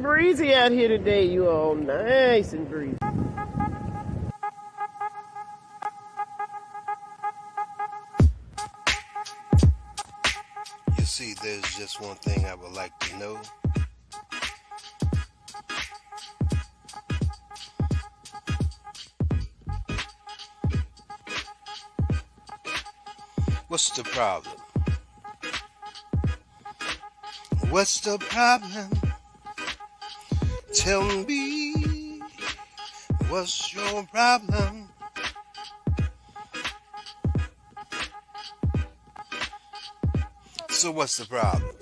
breezy out here today, you all. Nice and breezy. You see, there's just one thing I would like to know. What's the problem? What's the problem? Tell me, what's your problem? So what's the problem?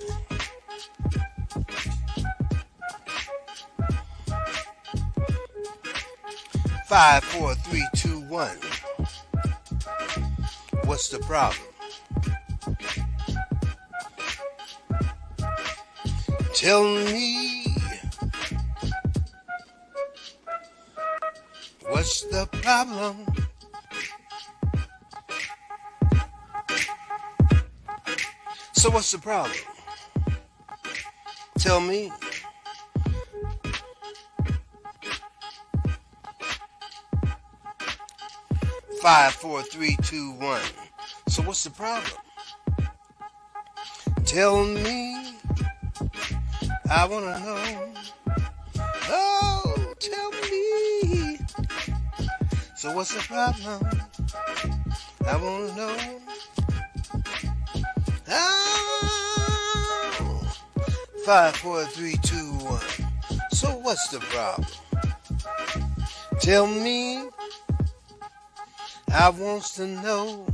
Five, four, three, two, one. What's the problem? Tell me, what's the problem? So what's the problem? Tell me. Five, four, three, two, one. So what's the problem? Tell me. I wanna know. Oh, tell me. So what's the problem? I wanna know. Oh, 5, 4, 3, 2, 1. So what's the problem? Tell me. I wants to know.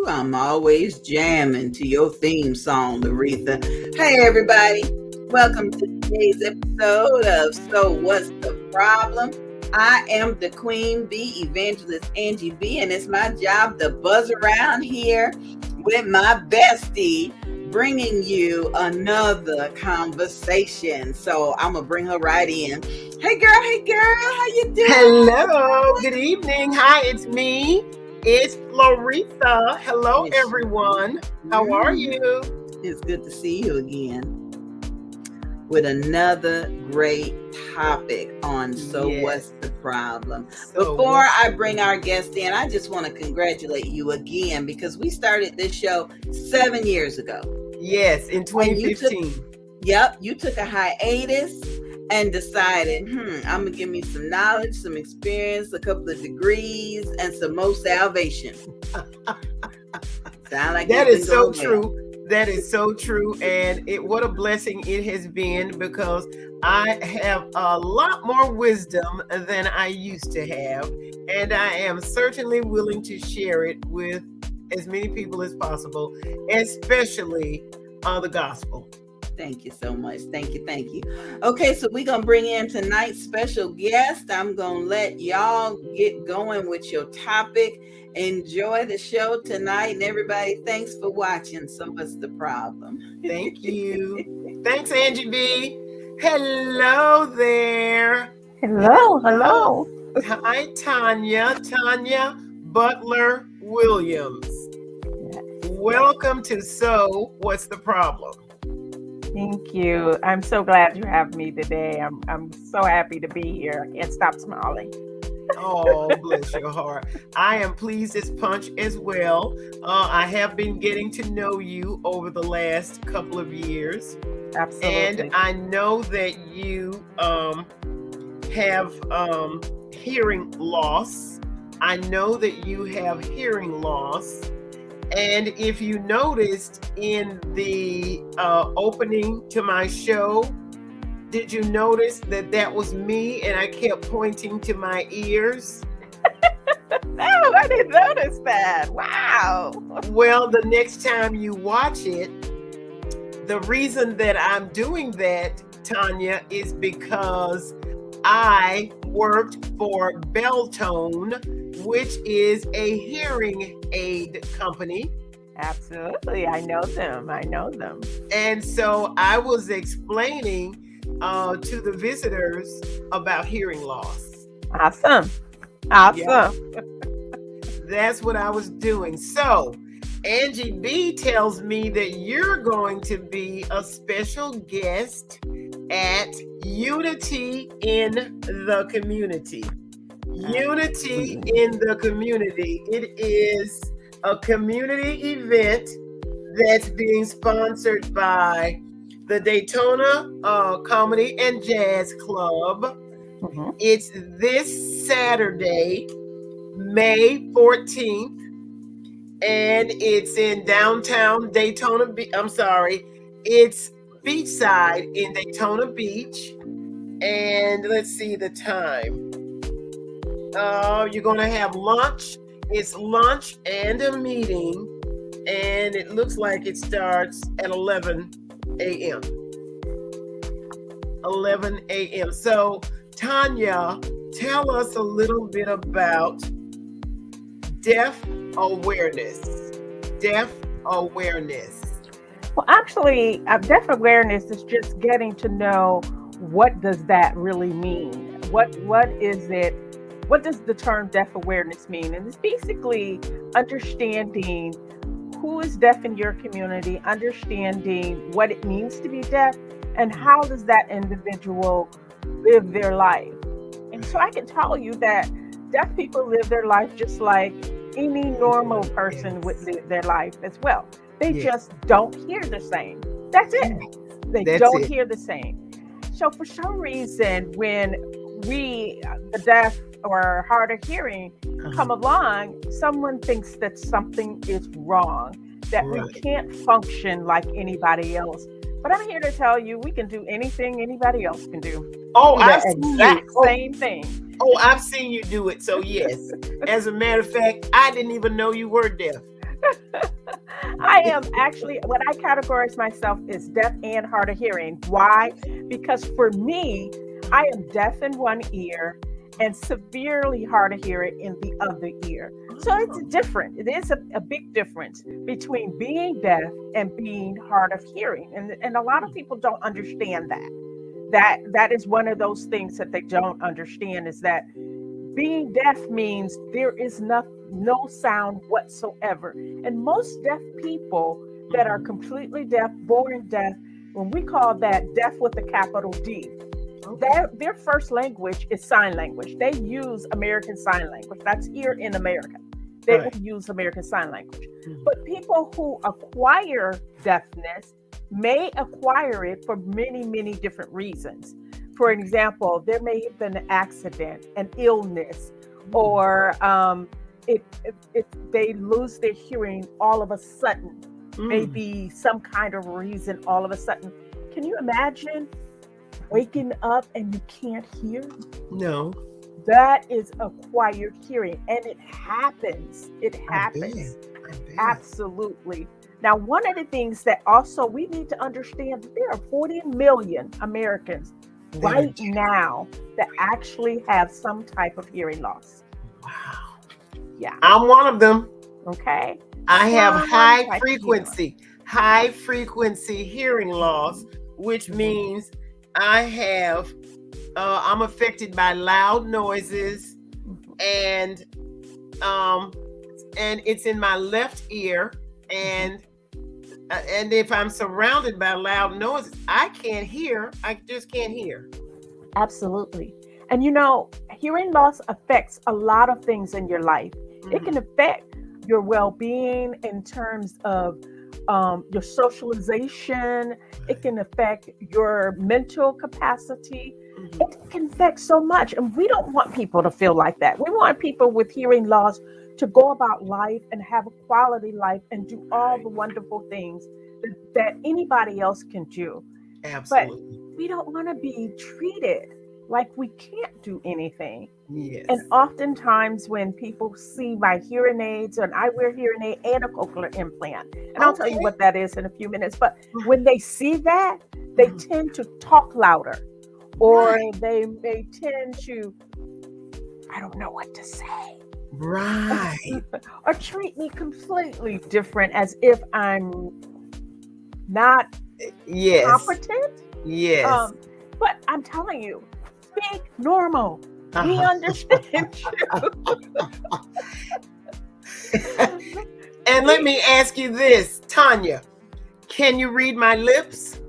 I'm always jamming to your theme song, Loretha. Hey, everybody. Welcome to today's episode of So What's the Problem? I am the Queen Bee, Evangelist Angie B, and it's my job to buzz around here with my bestie, bringing you another conversation. So I'm going to bring her right in. Hey, girl. How you doing? Hello. Good evening. Hi, it's me. It's Loretha. Hello, everyone. How are you? It's good to see you again with another great topic on What's the Problem? Before I bring our guest in, I just want to congratulate you again because we started this show 7 years ago. Yes, in 2015. You took a hiatus and decided, I'm going to give me some knowledge, some experience, a couple of degrees, and some more salvation. Sound like that is so true. That is so true. And what a blessing it has been because I have a lot more wisdom than I used to have. And I am certainly willing to share it with as many people as possible, especially the gospel. Thank you so much. Thank you. Okay, so we're going to bring in tonight's special guest. I'm going to let y'all get going with your topic. Enjoy the show tonight. And everybody, thanks for watching. So what's the problem? Thank you. Thanks, Angie B. Hello there. Hello. Hi, Tanya Butler-Williams. Welcome to So What's the Problem? Thank you. I'm so glad you have me today. I'm so happy to be here. I can't stop smiling. Oh, bless your heart. I am pleased as punch as well. I have been getting to know you over the last couple of years. Absolutely. And I know that you have hearing loss. I know that you have hearing loss. And if you noticed in the opening to my show, did you notice that was me and I kept pointing to my ears? No, I didn't notice that. Wow. Well, the next time you watch it, the reason that I'm doing that, Tanya, is because I worked for Beltone, which is a hearing aid company. Absolutely. I know them. And so I was explaining to the visitors about hearing loss. Awesome. Yeah. That's what I was doing. So Angie B tells me that you're going to be a special guest at Unity in the Community. Unity in the Community. It is a community event that's being sponsored by the Daytona Comedy and Jazz Club. Mhm. It's this Saturday, May 14th, and it's in downtown Daytona Beach. I'm sorry, it's beachside in Daytona Beach. And let's see the time. You're going to have lunch. It's lunch and a meeting, and it looks like it starts at 11 a.m. 11 a.m. So, Tanya, tell us a little bit about deaf awareness. Deaf awareness. Well, actually, deaf awareness is just getting to know what does that really mean. What is it? What does the term deaf awareness mean? And it's basically understanding who is deaf in your community, understanding what it means to be deaf, and how does that individual live their life. And so I can tell you that deaf people live their life just like any normal person would live their life as well. They just don't hear the same. That's it. They don't hear the same. So for some reason, when we, the deaf or hard of hearing, come along, someone thinks that something is wrong, that we can't function like anybody else. But I'm here to tell you, we can do anything anybody else can do. Oh, I've seen the exact same thing. Oh, I've seen you do it. So yes, as a matter of fact, I didn't even know you were deaf. I am actually, what I categorize myself is deaf and hard of hearing. Why? Because for me, I am deaf in one ear and severely hard of hearing in the other ear. So it's different. It is a big difference between being deaf and being hard of hearing. And a lot of people don't understand that. That is one of those things that they don't understand, is that being deaf means there is no sound whatsoever. And most deaf people that are completely deaf, born deaf, when we call that deaf with a capital D, their first language is sign language. They use American Sign Language. That's here in America. They will use American Sign Language. But people who acquire deafness may acquire it for many, many different reasons. For example, there may have been an accident, an illness, or they lose their hearing all of a sudden. Maybe some kind of reason all of a sudden. Can you imagine waking up and you can't hear? No. That is acquired hearing, and it happens. It happens. I bet. Absolutely. Now, one of the things that also we need to understand, that there are 40 million Americans right now that actually have some type of hearing loss. Wow. Yeah. I'm one of them. Okay. I have Some high type of frequency hearing loss, which means I have, I'm affected by loud noises, and it's in my left ear, and if I'm surrounded by loud noises, I can't hear. I just can't hear. Absolutely. And you know, hearing loss affects a lot of things in your life. It can affect your well-being in terms of your socialization. It can affect your mental capacity. It can affect so much. And we don't want people to feel like that. We want people with hearing loss to go about life and have a quality life and do all the wonderful things that anybody else can do. Absolutely. But we don't want to be treated like we can't do anything. Yes. And oftentimes when people see my hearing aids, and I wear hearing aid and a cochlear implant, and I'll tell you what that is in a few minutes, but when they see that, they tend to talk louder, or they may tend to, I don't know what to say. Right. Or treat me completely different, as if I'm not competent. Yes. But I'm telling you, speak normal. We understand you. And let me ask you this, Tanya, can you read my lips?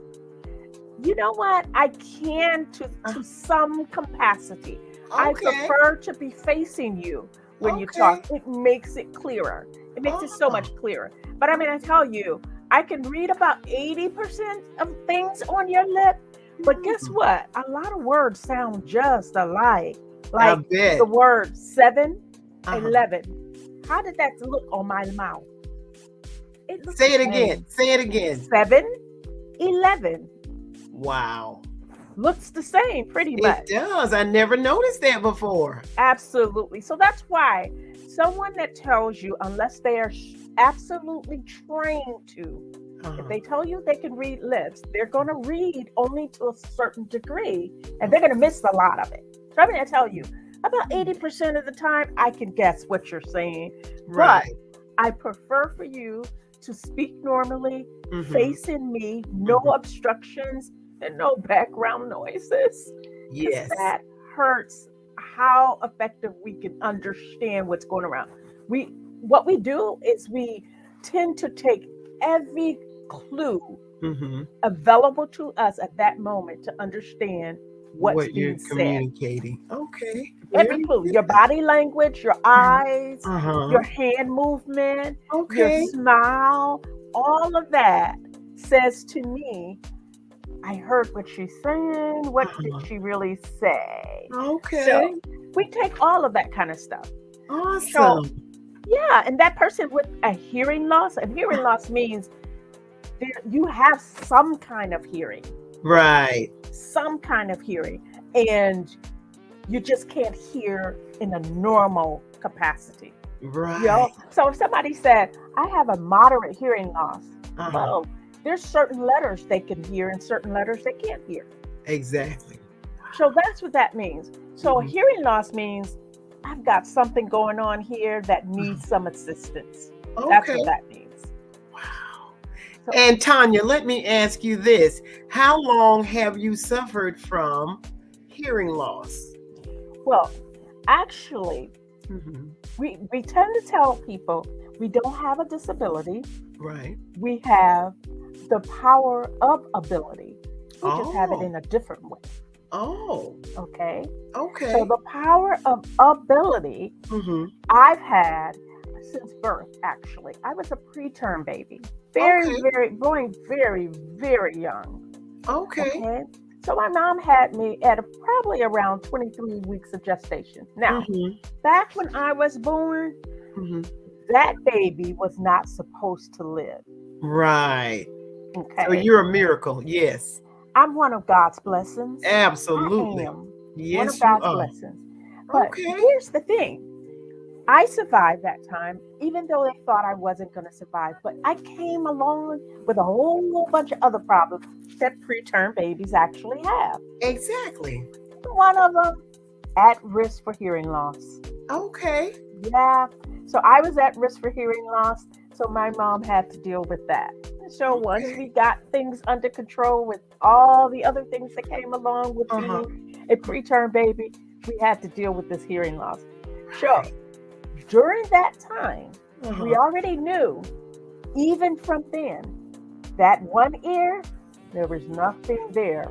You know what? I can to some capacity. I Okay. prefer to be facing you when you Okay. talk. It makes it clearer. It makes it so much clearer. But I mean, I tell you, I can read about 80% of things on your lip. But guess what? A lot of words sound just alike. I Like bet. the word 7, Uh-huh. 11. How did that look on my mouth? It looks Say it the same. again. Say it again. 7, 11. Wow. Looks the same pretty much. It does. I never noticed that before. Absolutely. So that's why someone that tells you, unless they are absolutely trained to, if they tell you they can read lips, they're going to read only to a certain degree, and they're going to miss a lot of it. So I'm going to tell you, about 80% of the time, I can guess what you're saying. Right. But I prefer for you to speak normally, Mhm. facing me, no obstructions, and no background noises. Yes. That hurts how effective we can understand what's going around. What we do is we tend to take every clue Mhm. available to us at that moment to understand what's What you're being said. communicating. Okay. Every Very clue, good. your body language, your eyes, Uh-huh. your hand movement, your Okay. smile, all of that says to me, I heard what she's saying. What did she really say? Okay. So we take all of that kind of stuff. Awesome. Yeah, and that person with a hearing loss means you have some kind of hearing, Right. and you just can't hear in a normal capacity. Right. You know? So if somebody said, I have a moderate hearing loss, Uh-huh. well, there's certain letters they can hear and certain letters they can't hear. Exactly. So that's what that means. So a Mhm. hearing loss means I've got something going on here that needs some assistance. That's Okay. what that means. Wow. So- And Tanya, let me ask you this. How long have you suffered from hearing loss? Well, actually, Mhm. we tend to tell people we don't have a disability. Right. We have the power of ability. We just have it Oh. in a different way. Oh. Okay. Okay. So the power of ability Mhm. I've had since birth, actually. I was a preterm baby. Very, Okay. very, very young. Okay. Okay. So my mom had me at probably around 23 weeks of gestation. Now, Mhm. back when I was born, Mhm. that baby was not supposed to live. Right. Okay. So you're a miracle. Yes. I'm one of God's blessings. Absolutely. I am one Yes, of you God's are. blessings. But Okay. here's the thing. I survived that time, even though they thought I wasn't going to survive. But I came along with a whole bunch of other problems that preterm babies actually have. Exactly. One of them, at risk for hearing loss. Okay. Yeah. So I was at risk for hearing loss. So my mom had to deal with that. So once Okay. we got things under control with all the other things that came along with Uh-huh. being a preterm baby, we had to deal with this hearing loss. So during that time, we Uh-huh. already knew, even from then, that one ear, there was nothing there.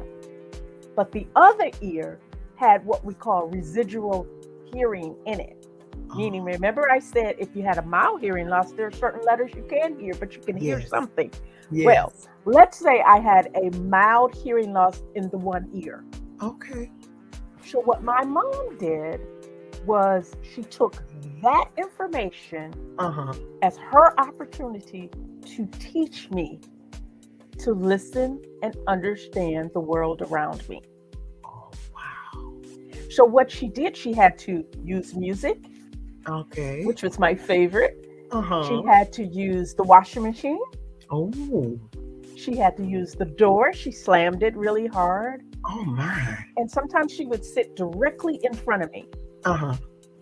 But the other ear had what we call residual hearing in it. Meaning, remember I said if you had a mild hearing loss, there are certain letters you can hear, but you can hear Yes. something. Yes. Well, let's say I had a mild hearing loss in the one ear. Okay. So what my mom did was she took that information Uh-huh. as her opportunity to teach me to listen and understand the world around me. Oh, wow. So what she did, she had to use music, Okay. which was my favorite. Uh-huh. She had to use the washing machine. Oh. She had to use the door. She slammed it really hard. Oh my. And sometimes she would sit directly in front of me Uh-huh.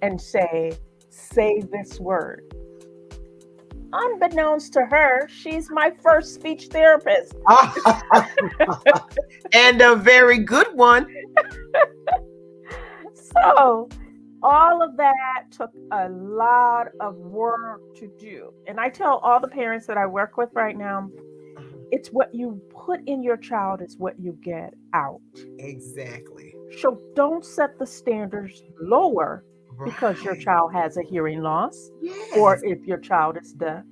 and say this word. Unbeknownst to her, she's my first speech therapist. And a very good one. So All of that took a lot of work to do. And I tell all the parents that I work with right now, Uh-huh. it's what you put in your child is what you get out. Exactly. So don't set the standards lower because your Right. child has a hearing loss or Yes. if your child is deaf.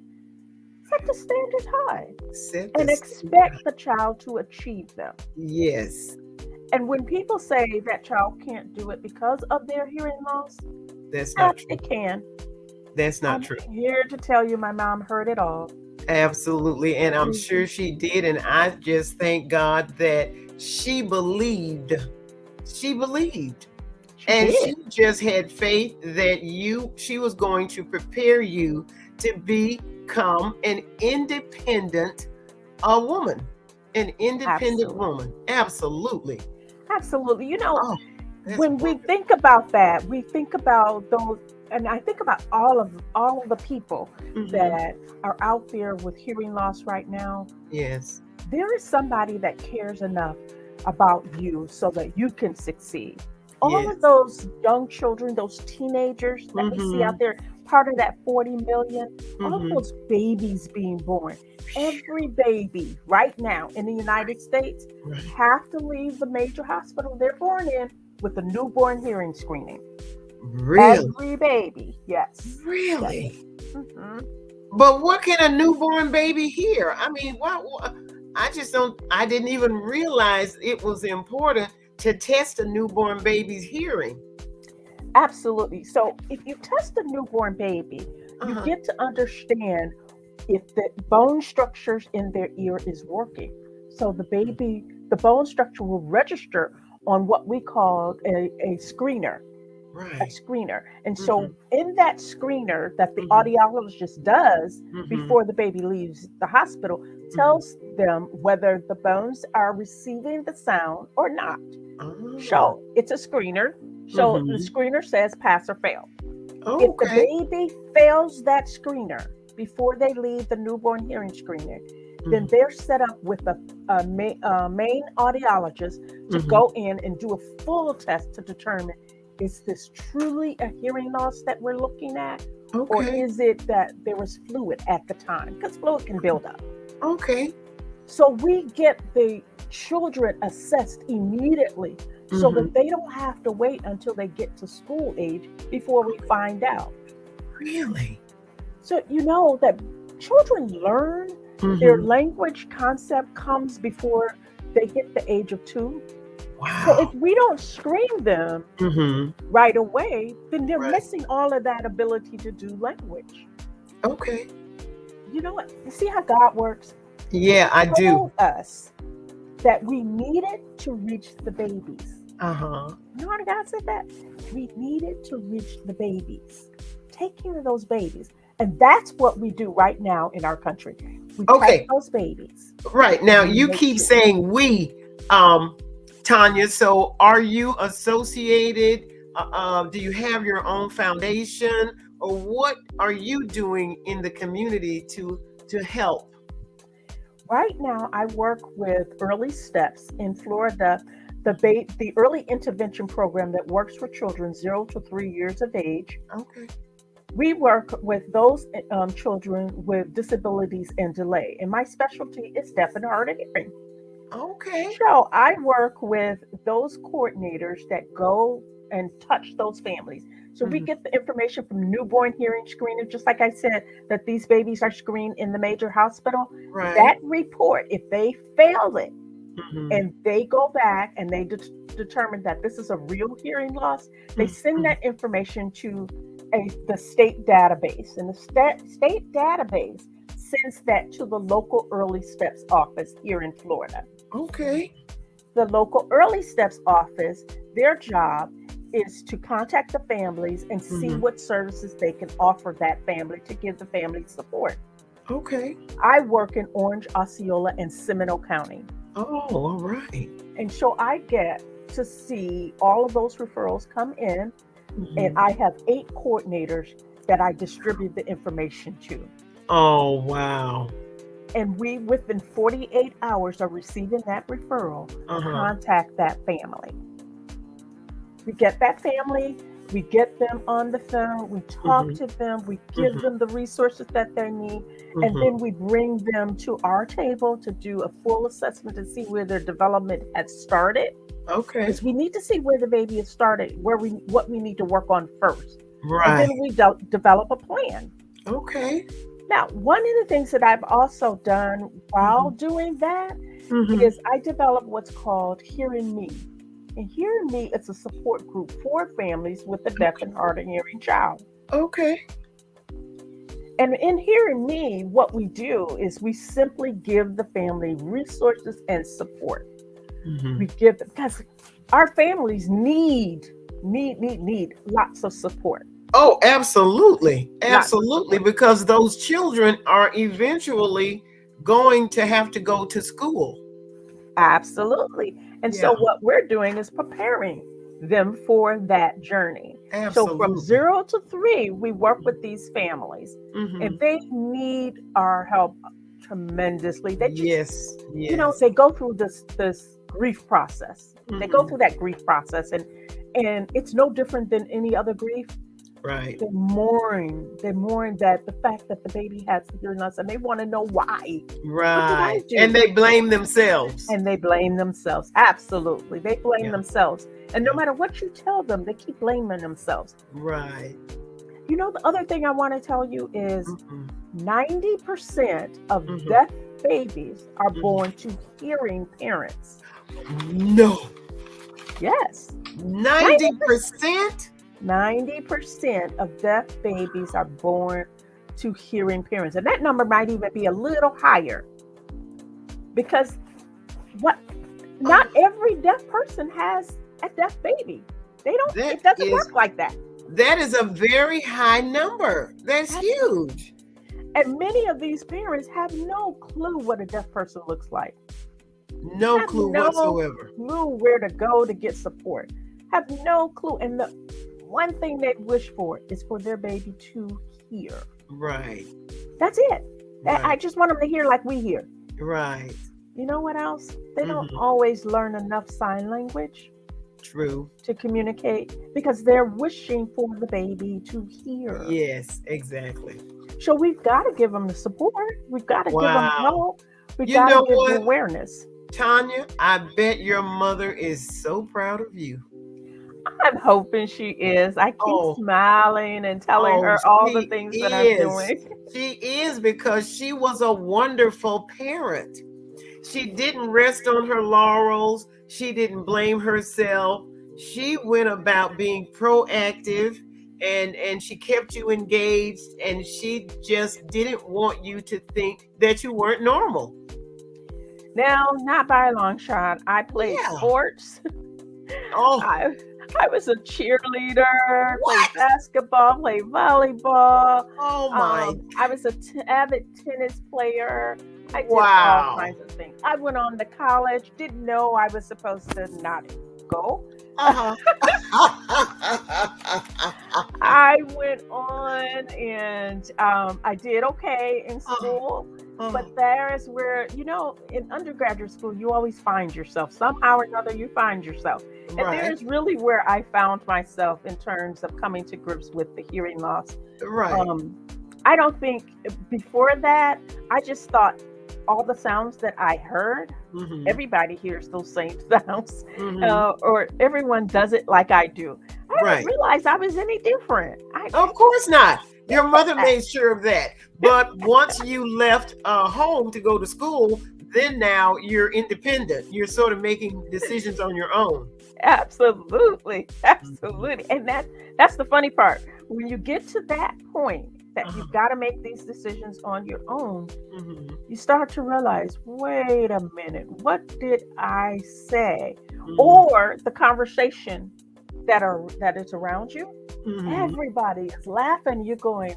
Set the standards high Set and the expect the child to achieve them. Yes. And when people say that child can't do it because of their hearing loss, That's not true. it can. That's not I'm true. here to tell you my mom heard it all. Absolutely. And I'm sure Mhm. she did. And I just thank God that she believed. She believed. She And she did. just had faith that she was going to prepare you to become an independent woman. An independent Absolutely. woman. Absolutely. Absolutely. Oh, that's When we wonderful. think about that, we think about those, and I think about all of the people Hmm. that are out there with hearing loss right now. Yes. There is somebody that cares enough about you so that you can succeed. All of Yes. those young children, those teenagers that we see out Hmm. there, part of that 40 million, all of Hmm. those babies being born, every baby right now in the United States Right. have to leave the major hospital they're born in with a newborn hearing screening. Really? Every baby, yes, yes. Really? Hmm. But what can a newborn baby hear? I mean, what? I just don't. I didn't even realize it was important to test a newborn baby's hearing. Absolutely. So if you test a newborn baby, you Uh-huh. get to understand if the bone structures in their ear is working. So the bone structure will register on what we call a screener, a Right. screener. And Mm-hmm. so in that screener that the Mm-hmm. audiologist does Mm-hmm. before the baby leaves the hospital Mm-hmm. tells them whether the bones are receiving the sound or not. Oh. So it's a screener. So the Mm-hmm. screener says pass or fail. If the Okay. baby fails that screener before they leave the newborn hearing screener, then Mm-hmm. they're set up with a main audiologist to Mm-hmm. go in and do a full test to determine is this truly a hearing loss that we're looking at, or Okay. is it that there was fluid at the time? Because fluid can build up. Okay. So we get the children assessed immediately so Mm-hmm. that they don't have to wait until they get to school age before we find out. Really? So you know that children learn, their Mm-hmm. language concept comes before they hit the age of 2. So if Wow. we don't screen them Mm-hmm. right away, then they're Right. missing all of that ability to do language. Okay. You know what? You see how God works? Yeah, I He do. told us that we needed to reach the babies. Uh-huh. You know how God said that? We needed to reach the babies. Take care of those babies. And that's what we do right now in our country. We test Okay. those babies Right. and Now we you make keep sure. saying we, um, Tanya. So are you associated? Do you have your own foundation, or what are you doing in the community to help? Right now, I work with Early Steps in Florida, the early intervention program that works for children 0 to 3 years of age. Okay. We work with those children with disabilities and delay. And my specialty is deaf and hard of hearing. Okay. So I work with those coordinators that go and touch those families. So we Mhm. get the information from newborn hearing screeners, just like I said, that these babies are screened in the major hospital. Right. That report, if they fail it Mhm. and they go back and they determine that this is a real hearing loss, they send Mhm. that information to the state database. And the state database sends that to the local Early Steps office here in Florida. Okay. The local Early Steps office, their job is to contact the families and see Mhm. what services they can offer that family to give the family support. Okay. I work in Orange, Osceola, and Seminole County. Oh, all right. And so I get to see all of those referrals come in, and Mhm. I have 8 coordinators that I distribute the information to. Oh, wow. And we, within 48 hours of receiving that referral, Uh-huh. contact that family. We get that family We get them on the phone, we talk to them, we give them the resources that they need, and then we bring them to our table to do a full assessment to see where their development has started. Okay. Because we need to see where the baby has started, what we need to work on first. And Right. then we develop a plan. Okay. Now, one of the things that I've also done while doing that is I developed what's called Hearing Me. And Hearing Me is a support group for families with a deaf and hard of hearing child. Okay. And in Hearing Me, what we do is we simply give the family resources and support. We give them, because our families need lots of support. Oh, absolutely. Lots of Absolutely. support. Because those children are eventually going to have to go to school. Absolutely. And so Yeah. what we're doing is preparing them for that journey. So from Absolutely. 0 to 3, we work with these families, and they need our help tremendously. They just, Yes. you know, Yes. they go through this grief process. They go through that grief process, and it's no different than any other grief. Right. They mourn that the fact that the baby has the hearing loss, and they want to know why. Right. do? And they blame themselves. And they blame themselves. Absolutely. They blame themselves. And no matter what you tell them, they keep blaming themselves. Right. You know, the other thing I want to tell you is 90% of deaf babies are born to hearing parents. No. Yes. 90%? 90% of deaf babies are born to hearing parents. And that number might even be a little higher. Because not every deaf person has a deaf baby. It doesn't work like that. That is a very high number. That's huge. And many of these parents have no clue what a deaf person looks like. No clue whatsoever. Clue where to go to get support. Have no clue. And the one thing they wish for is for their baby to hear. Right. That's it. Right. I just want them to hear like we hear. Right. You know what else? They don't always learn enough sign language. True. To communicate, because they're wishing for the baby to hear. Yes, exactly. So we've got to give them the support. We've got to give them help. We've You got know to give what? them awareness. Tanya, I bet your mother is so proud of you. I'm hoping she is. I keep smiling and telling her all the things that I'm doing. She is, because she was a wonderful parent. She didn't rest on her laurels. She didn't blame herself. She went about being proactive, and she kept you engaged, and she just didn't want you to think that you weren't normal. Now, not by a long shot. I played sports. I was a cheerleader, played basketball, played volleyball. Oh my! I was an avid tennis player. I did all kinds of things. I went on to college. Didn't know I was supposed to not go. I went on and I did okay in school. But there is where, you know, in undergraduate school, you always find yourself. Somehow or another, you find yourself. And there's really where I found myself in terms of coming to grips with the hearing loss. Right. I don't think before that, I just thought all the sounds that I heard, everybody hears those same sounds, or everyone does it like I do. I didn't realize I was any different. Of course not. Your mother made sure of that. But once you left home to go to school, then now you're independent. You're sort of making decisions on your own. Absolutely. Absolutely. And that's the funny part. When you get to that point that you've got to make these decisions on your own, you start to realize, wait a minute, what did I say? Or the conversation that is around you, everybody is laughing. You're going,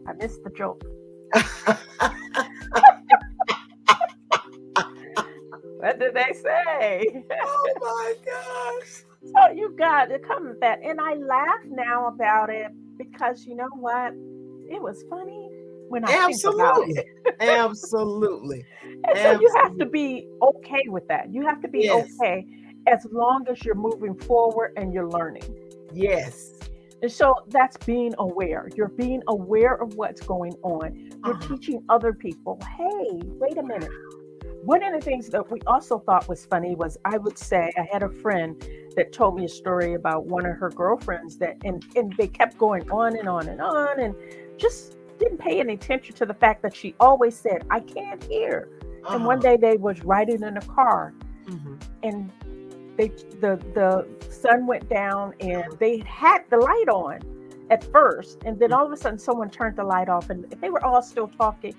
I missed the joke. What did they say? Oh my gosh. So you got to come with that. And I laugh now about it because you know what? It was funny when I think about it. Absolutely. And so you have to be okay with that. You have to be okay as long as you're moving forward and you're learning. Yes. And so that's being aware. You're being aware of what's going on. You're Uh-huh. teaching other people, hey, wait a minute. One of the things that we also thought was funny was I would say I had a friend that told me a story about one of her girlfriends that and they kept going on and on and on and just didn't pay any attention to the fact that she always said, I can't hear. And one Uh-huh. day they was riding in a car Mhm. and the sun went down and they had the light on at first, and then all of a sudden someone turned the light off and they were all still talking,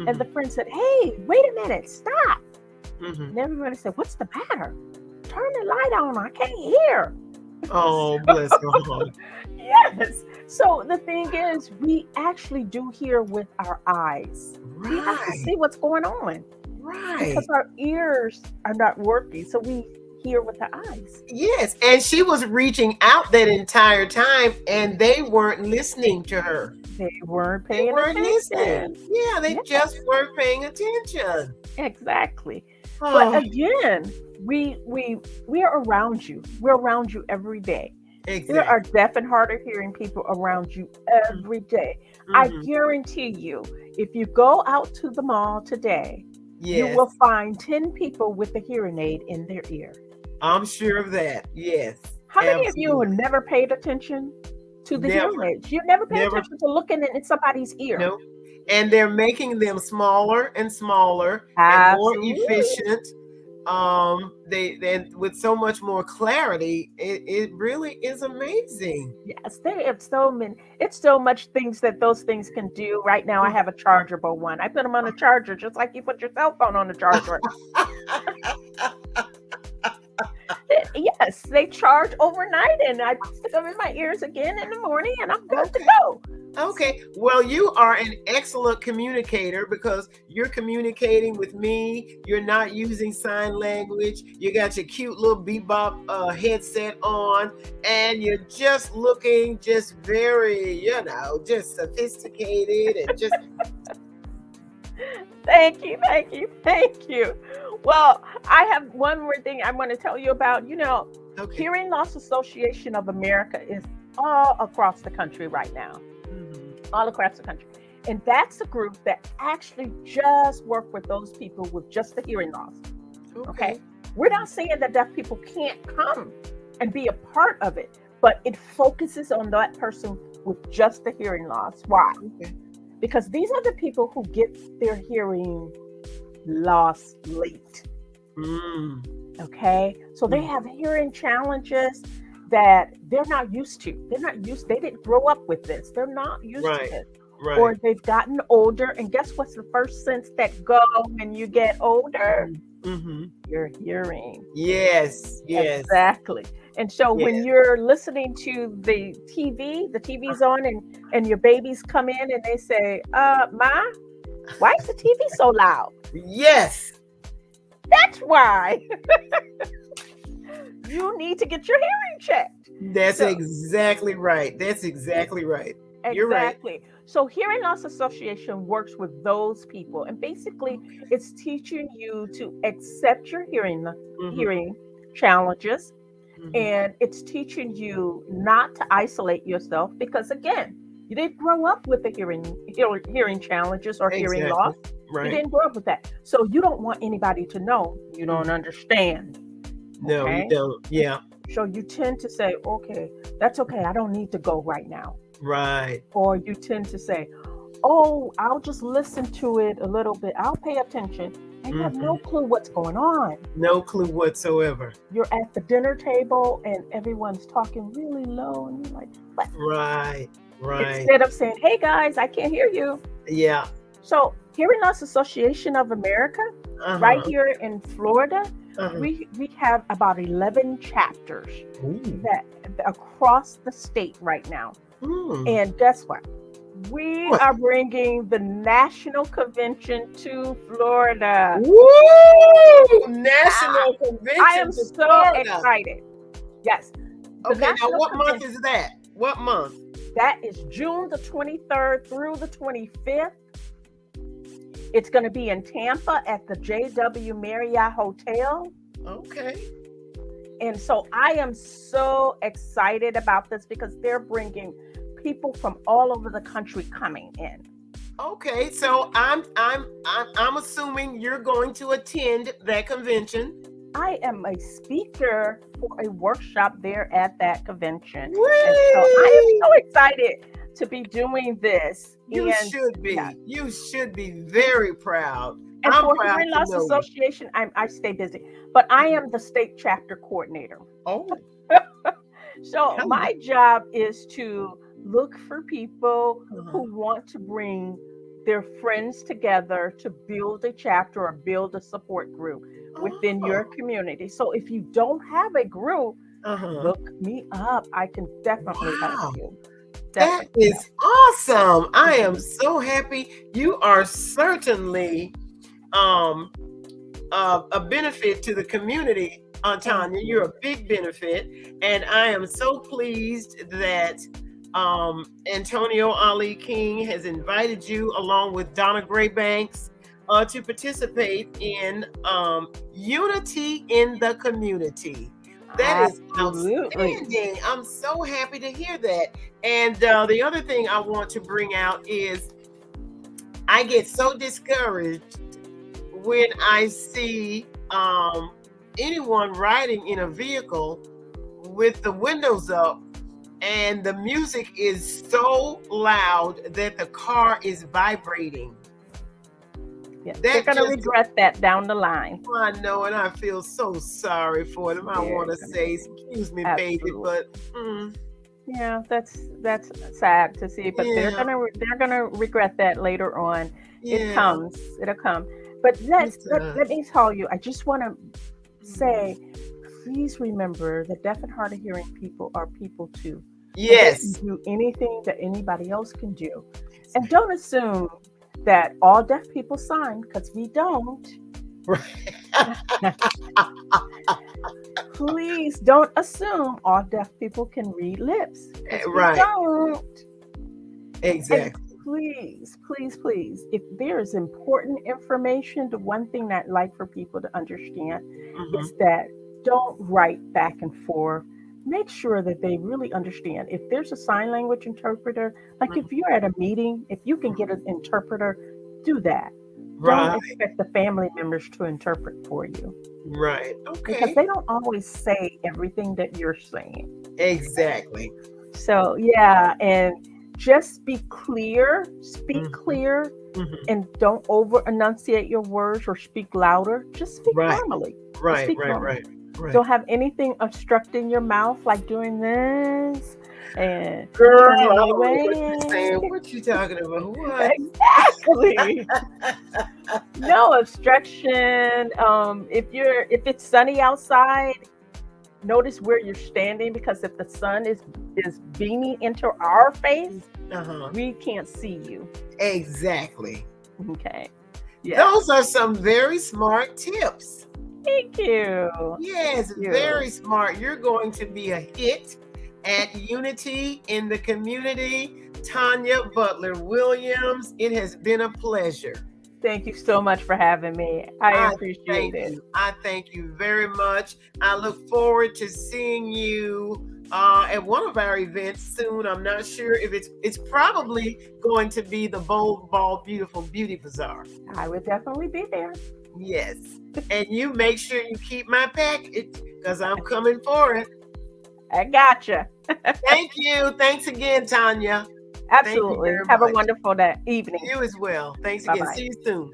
and the Mhm. friend said, hey, wait a minute, stop. Mhm. And everybody said, what's the matter? Turn the light on, I can't hear. Oh, bless her heart. Yes. So the thing is, we actually do hear with our eyes. We have to Right. see what's going on Right. because our ears are not working, so we hear with the eyes. Yes, and she was reaching out that entire time, and they weren't listening to her. They weren't They paying weren't listening. attention. Yeah, they Yes. just weren't paying attention. Exactly. Oh, But again, we are around you. We're around you every day. There exactly. are deaf and hard of hearing people around you every day. I Mhm. guarantee you, if you go out to the mall today, you Yes, will find 10 people with a hearing aid in their ear. I'm sure of that. Yes, How many of you have absolutely. never paid attention to the hearing Never, aids? You never pay never. attention to looking in somebody's ear. No, and they're making them smaller and smaller and more Absolutely. efficient. They with so much more clarity. It really is amazing. Yes, they have so many. It's so much things that those things can do. Right now, I have a chargeable one. I put them on a charger, just like you put your cell phone on a charger. Yes, they charge overnight, and I stick them in my ears again in the morning, and I'm good to Okay. go. Okay. Well, you are an excellent communicator because you're communicating with me. You're not using sign language. You got your cute little bebop headset on, and you're just looking just very, just sophisticated and just. Thank you, thank you, thank you. Well, I have one more thing I want to tell you about. Okay. Hearing Loss Association of America is all across the country right now. Mhm. All across the country. And that's a group that actually just work with those people with just the hearing loss. Okay. We're not saying that deaf people can't come and be a part of it, but it focuses on that person with just the hearing loss. Why? Okay. Because these are the people who get their hearing loss late. Mm. Okay. So they have hearing challenges that they're not used to. They didn't grow up with this. They're not used to Right. this. Right. Or they've gotten older. And guess what's the first sense that go when you get older? Mm-hmm. Your hearing. Yes. Yes. Exactly. And so when Yes. you're listening to the TV's on and your babies come in and they say, Ma, why is the TV so loud? Yes. That's why you need to get your hearing checked. That's So- exactly right. That's exactly right. You're right. Exactly. So Hearing Loss Association works with those people, and basically it's teaching you to accept your Mhm. hearing challenges, Mhm. and it's teaching you not to isolate yourself because again, you didn't grow up with the hearing challenges or hearing Exactly. loss. You Right. didn't grow up with that. So you don't want anybody to know you don't understand. No, Okay? you don't. Yeah. So you tend to say, okay, that's okay. I don't need to go right now. Right. Or you tend to say, oh, I'll just listen to it a little bit. I'll pay attention. And you have no clue what's going on. No clue whatsoever. You're at the dinner table and everyone's talking really low. And you're like, what? Right. Right. Instead of saying, hey guys, I can't hear you. Yeah. So Hearing Loss Association of America, Uh-huh. right here in Florida, Uh-huh. we have about 11 chapters Ooh. that across the state right now. Mm. And guess what? We What? are bringing the national convention to Florida. Woo! National Convention I am to so Florida. excited. Yes. The Okay, now national what month convention- is that? What month? That is June the 23rd through the 25th. It's going to be in Tampa at the JW Marriott Hotel. Okay. And so I am so excited about this because they're bringing people from all over the country coming in. Okay, so I'm assuming you're going to attend that convention. I am a speaker for a workshop there at that convention. Whee! And so I am so excited to be doing this. You And should be. yeah. You should be very proud. And I'm for proud Hearing to Loss know you. Association, I stay busy, but I am the state chapter coordinator. Oh, So Hello. my job is to look for people Uh-huh. who want to bring their friends together to build a chapter or build a support group within your community. So if you don't have a group, Uh-huh. look me up. I can definitely Wow. help you. That Definitely. is awesome. I am so happy. You are certainly a benefit to the community, Tanya. You're a big benefit. And I am so pleased that Antonio Ali King has invited you along with Donna Graybanks to participate in Unity in the Community. That is Absolutely. outstanding. I'm so happy to hear that. And the other thing I want to bring out is I get so discouraged when I see anyone riding in a vehicle with the windows up and the music is so loud that the car is vibrating. Yeah, That they're going to just- regret that down the line. I know, and I feel so sorry for them. I Yeah, want to say, excuse me, baby, absolutely. but Yeah, that's sad to see, but Yeah. they're gonna regret that later on. yeah. It'll come. But let does. me tell you, I just want to say, please remember that deaf and hard of hearing people are people too. And they Yes. can do anything that anybody else can do, and don't assume that all deaf people sign, because we don't. Please don't assume all deaf people can read lips. 'Cause we Right. don't. Exactly. Please, if there is important information, the one thing that I'd like for people to understand Mhm. is that don't write back and forth. Make sure that they really understand. If there's a sign language interpreter, like if you're at a meeting, if you can get an interpreter, do that. Right. Don't expect the family members to interpret for you, Right. because Okay. they don't always say everything that you're saying. Exactly. So yeah, and just be clear, speak Mhm. clear, Mhm. and don't over enunciate your words or speak louder. Just speak Right. normally. Right. speak Right. normally. Right. Don't have anything obstructing your mouth, like doing this and Girl, I turning don't know what away. you're saying. What you talking about? What? Exactly. No obstruction. If it's sunny outside, notice where you're standing, because if the sun is beaming into our face, Uh-huh. we can't see you. Exactly. Okay. Yeah. Those are some very smart tips. Thank you. Yes, Thank you. very smart. You're going to be a hit at Unity in the Community. Tanya Butler-Williams, it has been a pleasure. Thank you so much for having me. I appreciate Thank it. you. I thank you very much. I look forward to seeing you at one of our events soon. I'm not sure if it's probably going to be the Bold Ball Beautiful Beauty Bazaar. I would definitely be there. Yes. And you make sure you keep my package, because I'm coming for it. I gotcha. Thank you. Thanks again, Tanya. Absolutely. very Have a much. wonderful evening. You as well. Thanks again. Bye-bye. See you soon.